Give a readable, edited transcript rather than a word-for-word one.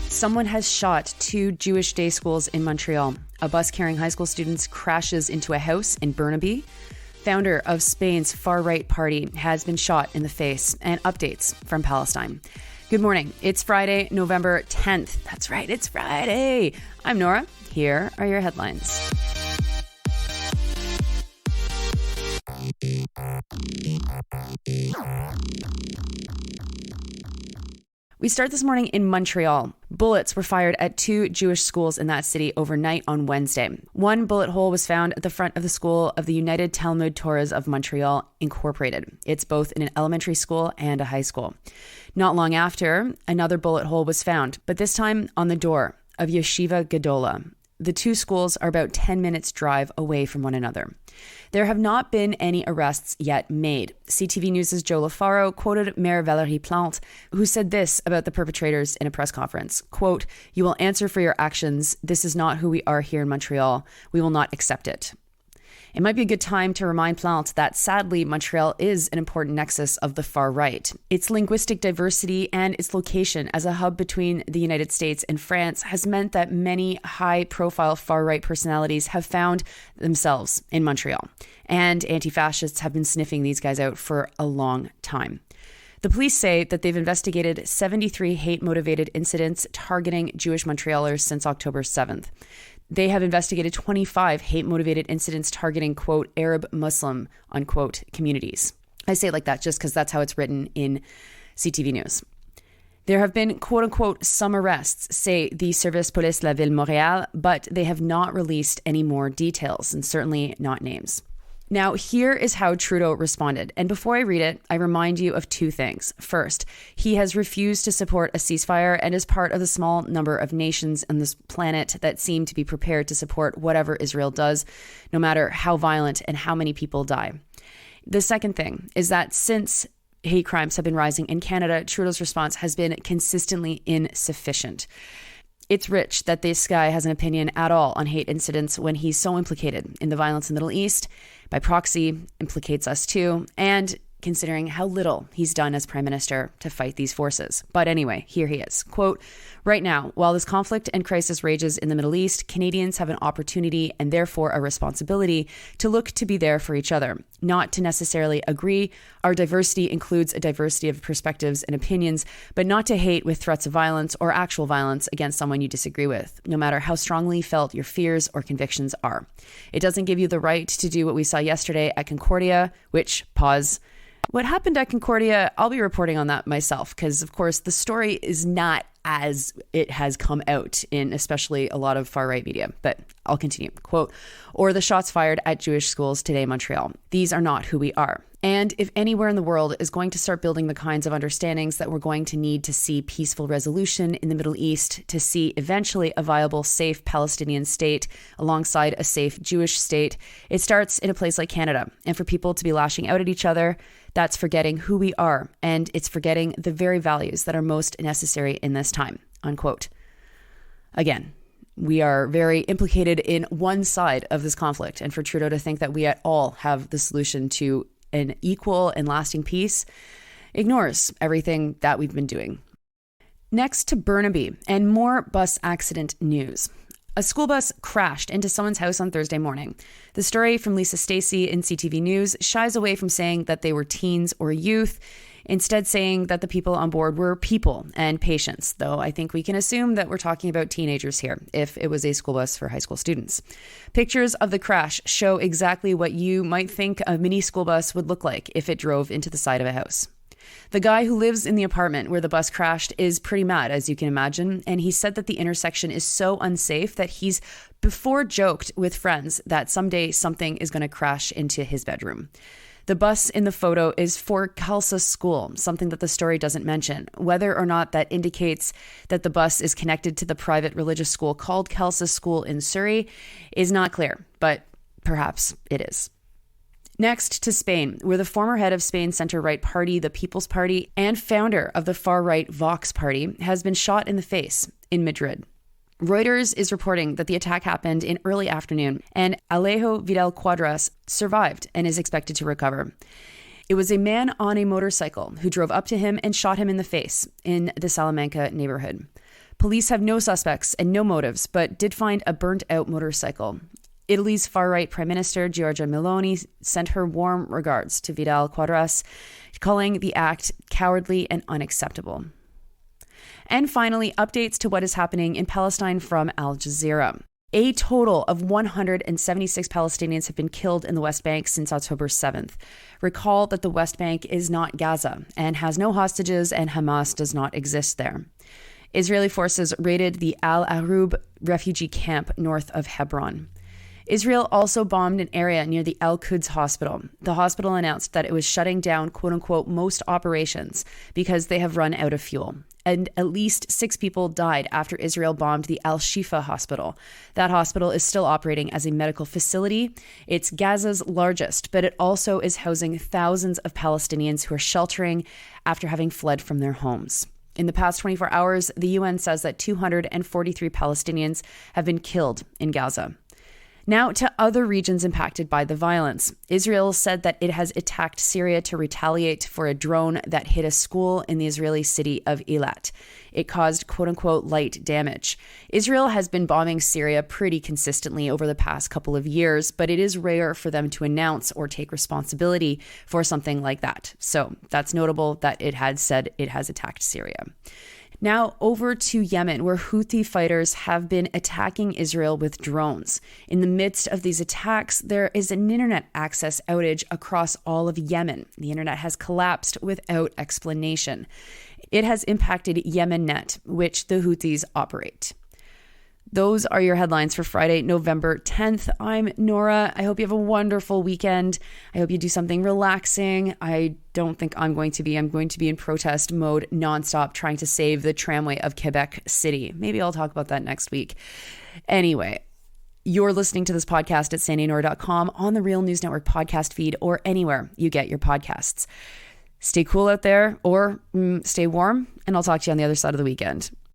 Someone has shot 2 Jewish day schools in Montreal. A bus carrying high school students crashes into a house in Burnaby. Founder of Spain's far-right party has been shot in the face. And updates from Palestine. Good morning. It's Friday, November 10th. That's right, it's Friday. I'm Nora. Here are your headlines. We start this morning in Montreal. Bullets were fired at 2 Jewish schools in that city overnight on Wednesday. One bullet hole was found at the front of the school of the United Talmud Torahs of Montreal, Incorporated. It's both in an elementary school and a high school. Not long after, another bullet hole was found, but this time on the door of Yeshiva Gedola. The 2 schools are about 10 minutes drive away from one another. There have not been any arrests yet made. CTV News' Joe LaFaro quoted Mayor Valérie Plante, who said this about the perpetrators in a press conference, quote, "You will answer for your actions. This is not who we are here in Montreal. We will not accept it." It might be a good time to remind Plante that sadly, Montreal is an important nexus of the far right. Its linguistic diversity and its location as a hub between the United States and France has meant that many high-profile far-right personalities have found themselves in Montreal. And anti-fascists have been sniffing these guys out for a long time. The police say that they've investigated 73 hate-motivated incidents targeting Jewish Montrealers since October 7th. They have investigated 25 hate-motivated incidents targeting, quote, Arab Muslim, unquote, communities. I say it like that just because that's how it's written in CTV News. There have been, quote unquote, some arrests, say the Service Police La Ville Montréal, but they have not released any more details and certainly not names. Now, here is how Trudeau responded. And before I read it, I remind you of 2 things. First, he has refused to support a ceasefire and is part of the small number of nations on this planet that seem to be prepared to support whatever Israel does, no matter how violent and how many people die. The second thing is that since hate crimes have been rising in Canada, Trudeau's response has been consistently insufficient. It's rich that this guy has an opinion at all on hate incidents when he's so implicated in the violence in the Middle East, by proxy, implicates us too, and considering how little he's done as prime minister to fight these forces. But anyway, here he is. Quote, "Right now, while this conflict and crisis rages in the Middle East, Canadians have an opportunity and therefore a responsibility to look to be there for each other, not to necessarily agree. Our diversity includes a diversity of perspectives and opinions, but not to hate with threats of violence or actual violence against someone you disagree with, no matter how strongly felt your fears or convictions are. It doesn't give you the right to do what we saw yesterday at Concordia, which, pause, what happened at Concordia, I'll be reporting on that myself because, of course, the story is not as it has come out in especially a lot of far-right media. But I'll continue. Quote, or the shots fired at Jewish schools today in Montreal. These are not who we are. And if anywhere in the world is going to start building the kinds of understandings that we're going to need to see peaceful resolution in the Middle East, to see eventually a viable, safe Palestinian state alongside a safe Jewish state, it starts in a place like Canada. And for people to be lashing out at each other, that's forgetting who we are, and it's forgetting the very values that are most necessary in this time, unquote. Again, we are very implicated in one side of this conflict, and for Trudeau to think that we at all have the solution to an equal and lasting peace ignores everything that we've been doing. Next to Burnaby and more bus accident news. A school bus crashed into someone's house on Thursday morning. The story from Lisa Stacey in CTV News shies away from saying that they were teens or youth, instead saying that the people on board were people and patients, though I think we can assume that we're talking about teenagers here, if it was a school bus for high school students. Pictures of the crash show exactly what you might think a mini school bus would look like if it drove into the side of a house. The guy who lives in the apartment where the bus crashed is pretty mad, as you can imagine, and he said that the intersection is so unsafe that he's before joked with friends that someday something is going to crash into his bedroom. The bus in the photo is for Khalsa School, something that the story doesn't mention. Whether or not that indicates that the bus is connected to the private religious school called Khalsa School in Surrey is not clear, but perhaps it is. Next to Spain, where the former head of Spain's center-right party, the People's Party, and founder of the far-right Vox Party has been shot in the face. in Madrid. Reuters is reporting that the attack happened in early afternoon, and Alejo Vidal Quadras survived and is expected to recover. It was a man on a motorcycle who drove up to him and shot him in the face in the Salamanca neighborhood. Police have no suspects and no motives, but did find a burnt-out motorcycle. Italy's far-right Prime Minister Giorgia Meloni sent her warm regards to Vidal Quadras, calling the act cowardly and unacceptable. And finally, updates to what is happening in Palestine from Al Jazeera. A total of 176 Palestinians have been killed in the West Bank since October 7th. Recall that the West Bank is not Gaza and has no hostages, and Hamas does not exist there. Israeli forces raided the Al Arub refugee camp north of Hebron. Israel also bombed an area near the Al-Quds hospital. The hospital announced that it was shutting down, quote-unquote, most operations because they have run out of fuel. And at least 6 people died after Israel bombed the Al-Shifa hospital. That hospital is still operating as a medical facility. It's Gaza's largest, but it also is housing thousands of Palestinians who are sheltering after having fled from their homes. In the past 24 hours, the UN says that 243 Palestinians have been killed in Gaza. Now to other regions impacted by the violence. Israel said that it has attacked Syria to retaliate for a drone that hit a school in the Israeli city of Eilat. It caused quote-unquote light damage. Israel has been bombing Syria pretty consistently over the past couple of years, but it is rare for them to announce or take responsibility for something like that. So that's notable that it had said it has attacked Syria. Now over to Yemen, where Houthi fighters have been attacking Israel with drones. In the midst of these attacks, there is an internet access outage across all of Yemen. The internet has collapsed without explanation. It has impacted YemenNet, which the Houthis operate. Those are your headlines for Friday, November 10th. I'm Nora. I hope you have a wonderful weekend. I hope you do something relaxing. I don't think I'm going to be. I'm going to be in protest mode nonstop, trying to save the tramway of Quebec City. Maybe I'll talk about that next week. Anyway, you're listening to this podcast at sandynora.com, on the Real News Network podcast feed, or anywhere you get your podcasts. Stay cool out there, or stay warm, and I'll talk to you on the other side of the weekend.